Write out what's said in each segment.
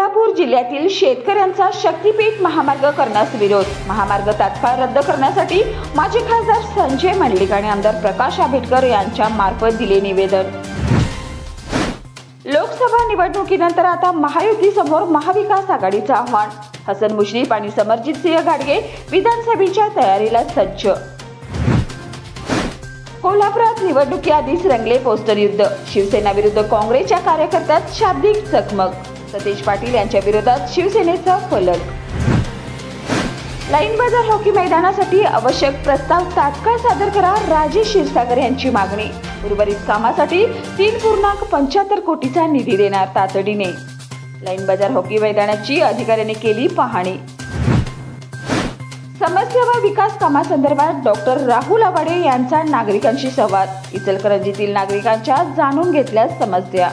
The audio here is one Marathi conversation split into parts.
कोल्हापूर जिल्ह्यातील शेतकऱ्यांचा शक्तीपीठ महामार्ग करण्यास विरोध. महामार्ग तात्काळ रद्द करण्यासाठी माजी खासदार संजय मंडलिक आणि आमदार प्रकाश आंबेडकर यांच्या मार्फत दिले निवेदन. लोकसभा निवडणुकीनंतर आता महायुतीसमोर महाविकास आघाडीचं आव्हान. हसन मुश्रीफ आणि समरजितसिंह घाटगे विधानसभेच्या तयारीला सज्ज. कोल्हापुरात निवडणुकीआधीच रंगले पोस्टर युद्ध. शिवसेना विरुद्ध काँग्रेसच्या कार्यकर्त्यात शाब्दिक चकमक. सतेज पाटील यांच्या विरोधात शिवसेनेचा फलक. लाईन बाजार हॉकी मैदानासाठी आवश्यक प्रस्ताव तात्काळ सादर करा, राजेश क्षीरसागर यांची मागणी. उर्वरित कामासाठी 3.75 कोटीचा निधी देणार तातडीने. लाईन बाजार हॉकी मैदानाची अधिकाऱ्यांनी केली पाहणी. समस्या व विकास कामासंदर्भात डॉक्टर राहुल आवाडे यांचा नागरिकांशी संवाद. इचलकरंजीतील नागरिकांच्या जाणून घेतल्या समस्या.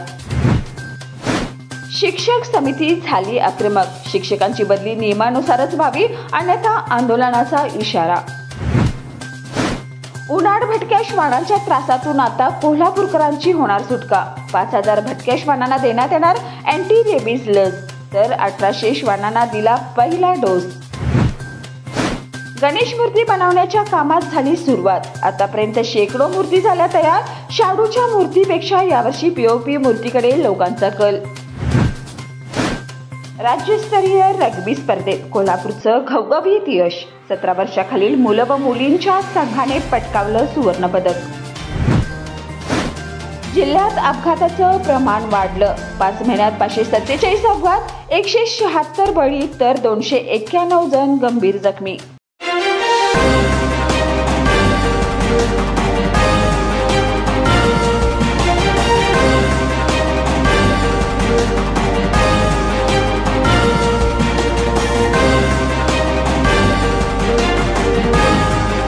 शिक्षक समिती झाली आक्रमक. शिक्षकांची बदली नियमानुसारच व्हावी, अन्यथा आंदोलनाचा इशारा. उन्हाळ भटक्या श्वानांच्या त्रासातून आता कोल्हापूरकरांची होणार सुटका. 5,000 भटक्या श्वानांना देण्यात येणार अँटी रेबीज लस, तर 1,800 श्वानांना दिला पहिला डोस. गणेश मूर्ती बनवण्याच्या कामात झाली सुरुवात. आतापर्यंत शेकडो मूर्ती झाल्या तयार. शाडूच्या मूर्तीपेक्षा यावर्षी पीओपी मूर्तीकडे लोकांचा कल. राज्यस्तरीय रग्बी स्पर्धेत कोल्हापूरचं घवघवीत यश. 17 वर्षाखालील मुलं व मुलींच्या संघाने पटकावलं सुवर्णपदक. जिल्ह्यात अपघाताचं प्रमाण वाढलं. 5 महिन्यात 547 अपघात, 176 बळी तर 291 जण गंभीर जखमी.